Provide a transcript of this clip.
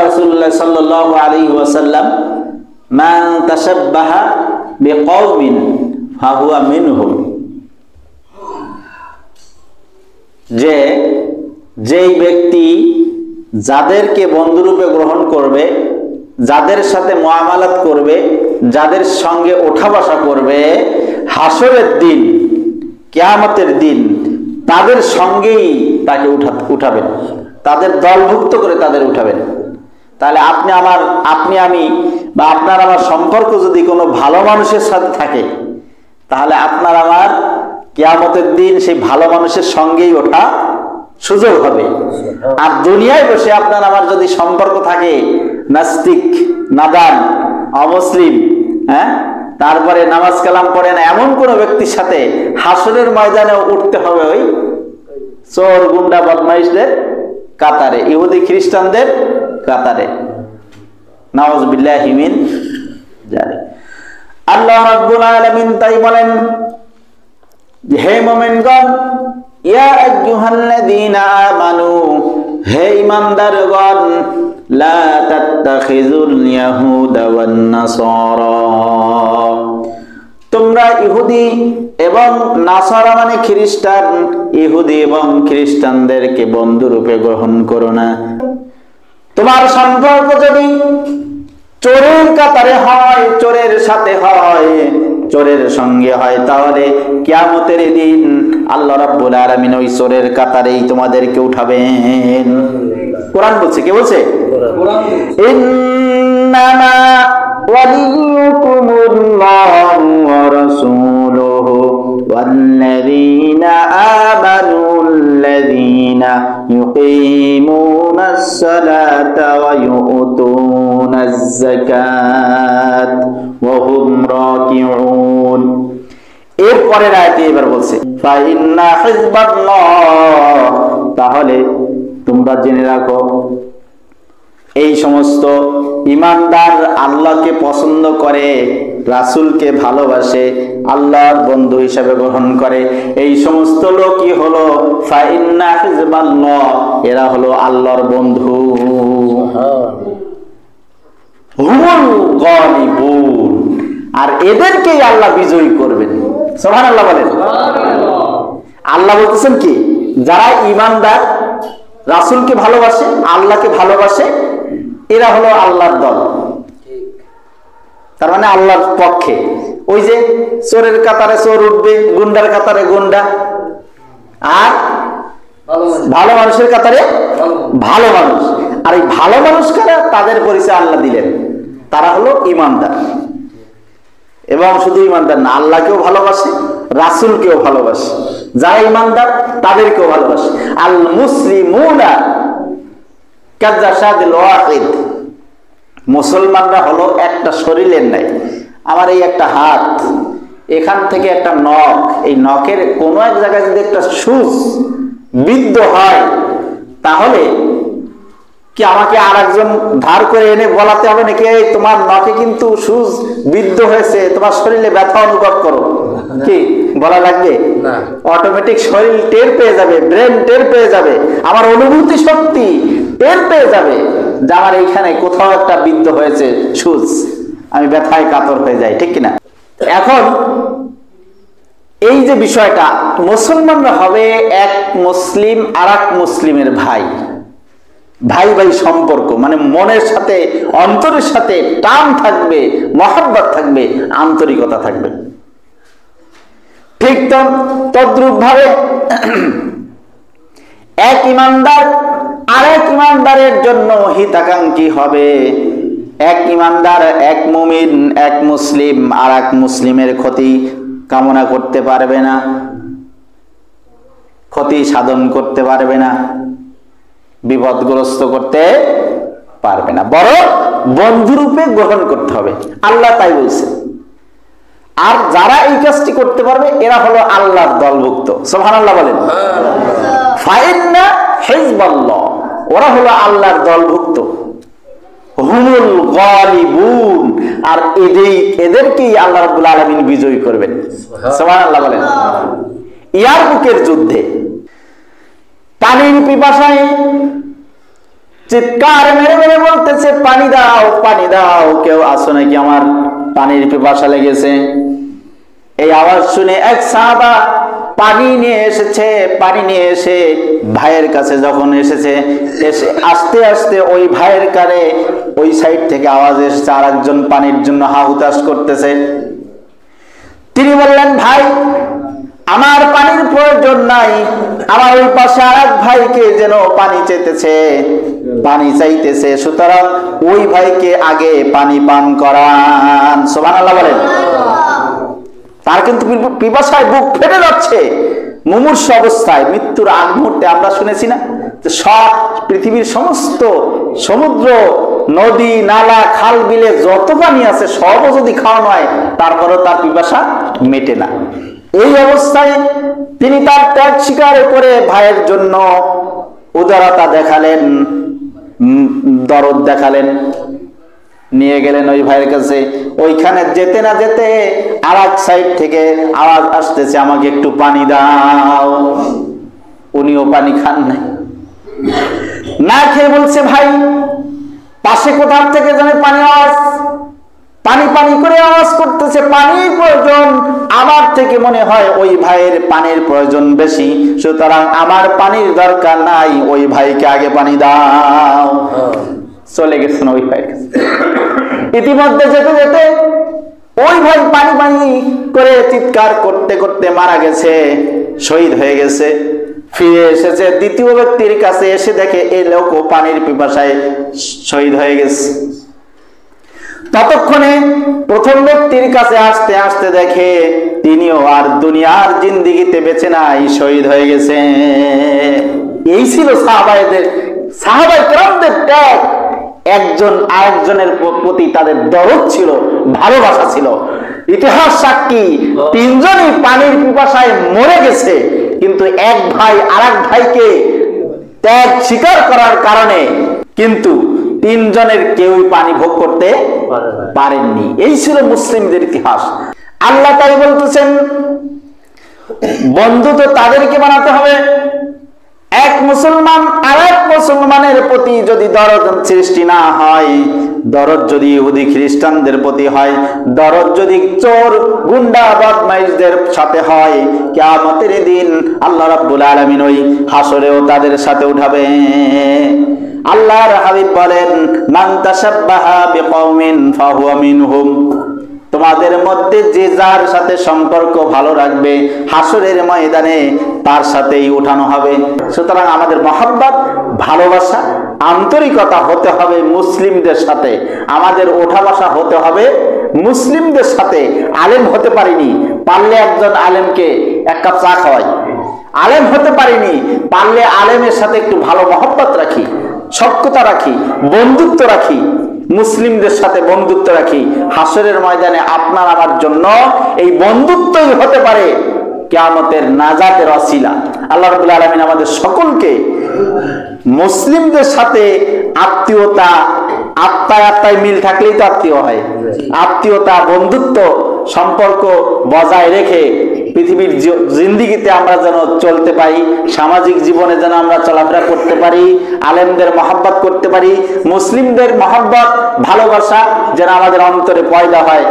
রাসূলুল্লাহ সাল্লাল্লাহু আলাইহি ওয়াসাল্লাম মান তাশাব্বাহা বিকওমিন ফাহুয়া মিনহুম, যেই ব্যক্তি যাদেরকে বন্ধুরূপে গ্রহণ করবে, যাদের সাথে মুআমালাত করবে, যাদের সঙ্গে ওঠা বসা করবে, হাসরের দিন, কিয়ামতের দিন তাদের সঙ্গেই তাকে উঠাবেন, তাদের দলভুক্ত করে তাদের উঠাবেন। তাহলে আপনি আমি বা আপনার আমার সম্পর্ক যদি কোনো ভালো মানুষের সাথে থাকে, তাহলে আপনার আমার কিয়ামতের দিন সেই ভালো মানুষের সঙ্গেই ওঠা সুযোগ হবে। আর দুনিয়ায় বসে আপনার আমার যদি সম্পর্ক থাকে নাস্তিক, নাদান, অমুসলিম, তারপরে নামাজ কালাম পড়ে না এমন কোন ব্যক্তির সাথে, হাসরের ময়দানে উঠতে হবে ওই চোর, গুন্ডা, বদমাইশদের কাতারে, ইহুদি খ্রিস্টানদের কাতারে। নাউযুবিল্লাহি মিন যালিক। আল্লাহ রাব্বুল আলামিন তাই বলেন, হে মুমিনগণ, ইয়া আইয়ুহাল্লাযীনা আমানু, হে ঈমানদারগণ, লা তাত্তাখিযুল ইয়াহুদা ওয়ান নাসারা, তোমরা ইহুদি এবং নাসারা মানে খ্রিস্টান, ইহুদি এবং খ্রিস্টানদেরকে বন্ধুরূপে গ্রহণ করো না। তোমার সম্পর্ক যদি চোরের কাতারে হয়, চোরের সাথে হয়, চোরের সঙ্গে হয়, তাহলে কিয়ামতের দিন আল্লাহ রাব্বুল আলামিন ওই চোরের কাতারেই তোমাদেরকে উঠাবেন। কোরআন বলছে, কে বলছে? ইন্নামা ওয়ালিয়ুকুমুল্লাহু ওয়া রাসূলুহু ওয়াল্লাযীনা আমানুল্লাযীনা ইউকিমুনাস সালাতা ওয়া ইউতুনাজ যাকাত ওয়া হুম রাকিউন। এরপরের আয়াতে এবার বলছে ফা ইন্না হিজবাল্লাহ, তাহলে তোমরা জেনে রাখো এই সমস্ত ঈমানদার আল্লাহকে পছন্দ করে, রাসূলকে ভালোবাসে, আল্লাহর বন্ধু হিসেবে গ্রহণ করে, এই সমস্ত লোকই হলো ফা ইন্না হিজবাল্লাহ, এরা হলো আল্লাহর বন্ধু। হুমুল গালিবুন, আর এদেরকেই আল্লাহ বিজয়ী করবেন। সুবহানাল্লাহ বলেন। আল্লাহ বলতেছেন কি, যারা ঈমানদার, রাসূলকে ভালোবাসে, আল্লাহকে ভালোবাসে, এরা হলো আল্লাহর দল, তার মানে আল্লাহর পক্ষে। ওই যে চোরের কাতারে চোর উঠবে, গুন্ডার কাতারে গুন্ডা, আর ভালো মানুষের কাতারে ভালো মানুষ। আর এই ভালো মানুষ কারা, তাদের পরিচয় আল্লাহ দিলেন, তারা হলো ঈমানদার। এবং শুধু ঈমানদার না, আল্লাহকেও ভালোবাসে, রাসূলকেও ভালোবাসে, যারা ঈমানদার তাদেরকেও ভালোবাসে। আল মুসলিমুনা কাজাসাদিল ওয়াহিদ, মুসলমানরা হলো একটা শরীরের ন্যায়। আমার এই একটা হাত, এখান থেকে একটা নখ, এই নখের কোনো এক জায়গায় যদি একটা সুচ বিদ্ধ হয়, তাহলে কি আমাকে আর একজন ধার করে এনে বলাতে হবে নাকি, এই তোমার নখে কিন্তু সুচ বিদ্ধ হয়েছে, তোমার শরীরে ব্যথা অনুভব করো, কি বলা লাগবে? অটোমেটিক শরীর টের পেয়ে যাবে, ব্রেন টের পেয়ে যাবে, আমার অনুভূতি শক্তি টের পেয়ে যাবে যে আমার এইখানে কোথাও একটা বিদ্ধ হয়েছে সুচ, আমি ব্যথায় কাতর হয়ে যাই, ঠিক কিনা? এখন এই যে বিষয়টা, মুসলমানরা হবে এক মুসলিম আর এক মুসলিমের ভাই, ভাই ভাই সম্পর্ক, মানে মনের সাথে অন্তরের সাথে টান থাকবে, মহব্বত থাকবে, আন্তরিকতা থাকবে। ঠিক তদ্রূপ ভাবে এক ঈমানদার আর এক ঈমানদারের জন্য হিতাকাঙ্ক্ষী হবে। এক ঈমানদার, এক মুমিন, এক মুসলিম আর এক মুসলিমের ক্ষতি কামনা করতে পারবে না, ক্ষতি সাধন করতে পারবে না, বিপদগ্রস্ত করতে পারবে না, বরং বন্ধুরূপে গ্রহণ করতে হবে। আল্লাহ তাই বলছে। আর যারা এই কাজটি করতে পারবে, এরা হলো আল্লাহর দলভুক্ত। সুবহানাল্লাহ বলেন। ফাইন্না হিজবাল্লাহ, ওরা হলো আল্লাহর দলভুক্ত। হুমুল গালিবুন, আর এদেরকেই আল্লাহ রাব্বুল আলামিন বিজয়ী করবেন। সুবহানাল্লাহ বলেন। ইয়ারমুকের যুদ্ধে পানির পিপাসায় চিৎকার মেরে মেরে বলতেছে, পানি দাও, পানি দাও, কেউ আসো নাকি, আমার পানির পিপাসা লেগেছে। এই আওয়াজ শুনে এক সাহাবা পানি নিয়ে এসেছে। পানি নিয়ে এসে ভাইয়ের কাছে যখন এসেছে, এসে আস্তে আস্তে ওই ভাইয়ের কানে ওই সাইড থেকে আওয়াজ এসেছে, আর একজন পানির জন্য হাহুতাশ করতেছে। তিনি বললেন, ভাই আমার পানির প্রয়োজন নাই, আমার ওই পাশে আর এক ভাইকে যেন পানি চাইতেছে, পানি চাইতেছে, সুতরাং ওই ভাইকে আগে পানি পান করান। সুবহানাল্লাহ বলেন। তার কিন্তু পিপাসায় বুক ফেটে যাচ্ছে, মুমূর্ষু অবস্থায়, মৃত্যুর আগ মুহূর্তে। আমরা শুনেছি না যে সব পৃথিবীর সমস্ত সমুদ্র, নদী, নালা, খাল, বিলে যত পানি আছে সবও যদি খাওয়ানো হয়, তারপরেও তার পিপাসা মেটে না। এই অবস্থায় তিনি তার ত্যাগ স্বীকার করে ভাইয়ের জন্য উদারতা দেখালেন, দরদ দেখালেন, নিয়ে গেলেন ওই ভাইয়ের কাছে। ওইখানে যেতে না যেতে আর এক সাইড থেকে আওয়াজ আসতেছে, আমাকে একটু পানি দাও। উনিও পানি খান নাই, না খেয়ে বলছে, ভাই পাশে কোথার থেকে যেন পানি আওয়াজ, পানি পানি করে আওয়াজ করতেছে, পানির প্রয়োজন। আমার থেকে মনে হয় ওই ভাইয়ের পানির প্রয়োজন বেশি, সুতরাং আমার পানির দরকার নাই, ওই ভাইকে আগে পানি দাও। চলে গেছেন ওই ভাইয়ের কাছে। ইতিমধ্যে যেতে যেতে ওই ভাই পানি পানি করে চিৎকার করতে করতে মারা গেছে, শহীদ হয়ে গেছে। ফিরে এসেছে দ্বিতীয় ব্যক্তির কাছে, এসে দেখে এই লোকও পানির পিপাসায় শহীদ হয়ে গেছে। ততক্ষণে প্রথম ব্যক্তির কাছে আসতে আসতে দেখে তিনিও আর দুনিয়ার জিন্দেগিতে বেঁচে নাই, শহীদ হয়ে গেছে। এই ছিল সাহাবায়ে কেরামদের ত্যাগ। একজন আরেকজনের প্রতি তাদের দরদ ছিল, ভালোবাসা ছিল। ইতিহাস সাক্ষী, তিনজনই পানির পিপাসায় মরে গেছে, কিন্তু এক ভাই আরেক ভাইকে ত্যাগ স্বীকার করার কারণে কিন্তু তিনজনের কেউই পানি ভোগ করতে পারেননি। এই ছিল মুসলিমদের ইতিহাস। আল্লাহ তাই বলতেছেন, বন্ধু তো তাদেরকে বানাতে হবে, এক মুসলমান আর এক মুসলমানের প্রতি যদি দরদ সৃষ্টি না হয়, দরদ যদি ইহুদি খ্রিস্টানদের প্রতি হয়, দরদ যদি চোর গুন্ডা বদমাইশদের সাথে হয়, কিয়ামতের দিন আল্লাহ রাব্বুল আলামিন ওই হাসরেও তাদের সাথে উঠাবে। আল্লাহর হাবিব বলেন, মান তাশাব্বাহা বিকওমিন ফাহুয়া মিনহুম। তোমাদের মধ্যে যে যার সাথে সম্পর্ক ভালো রাখবে, হাসরের ময়দানে তার সাথেই উঠানো হবে। সুতরাং আমাদের মহব্বত, ভালোবাসা, আন্তরিকতা হতে হবে মুসলিমদের সাথে। আমাদের ওঠা বসা হতে হবে মুসলিমদের সাথে। আলেম হতে পারিনি, পারলে একজন আলেমকে এক কাপ চা খাওয়াই। আলেম হতে পারিনি, পারলে আলেমের সাথে একটু ভালো মহব্বত রাখি, সখ্যতা রাখি, বন্ধুত্ব রাখি, মুসলিমদের সাথে বন্ধুত্ব রাখি। হাসরের ময়দানে আপনার আমার জন্য এই বন্ধুত্বই হতে পারে কিয়ামতের নাজাতের ওসিলা। আল্লাহ রাব্বুল আলামিন আমাদের সকলকে মুসলিমদের সাথে আত্মীয়তা, আত্মায় আত্মায় মিল থাকলেই তো আত্মীয় হয়, আত্মীয়তা, বন্ধুত্ব সম্পর্ক বজায় রেখে পৃথিবীর জিন্দেগিতে আমরা যেন চলতে পারি, সামাজিক জীবনে যেন আমরা চলাফেরা করতে পারি, আলেমদের মহব্বত করতে পারি, মুসলিমদের মহব্বত, ভালোবাসা যেন আমাদের অন্তরে পয়দা হয়।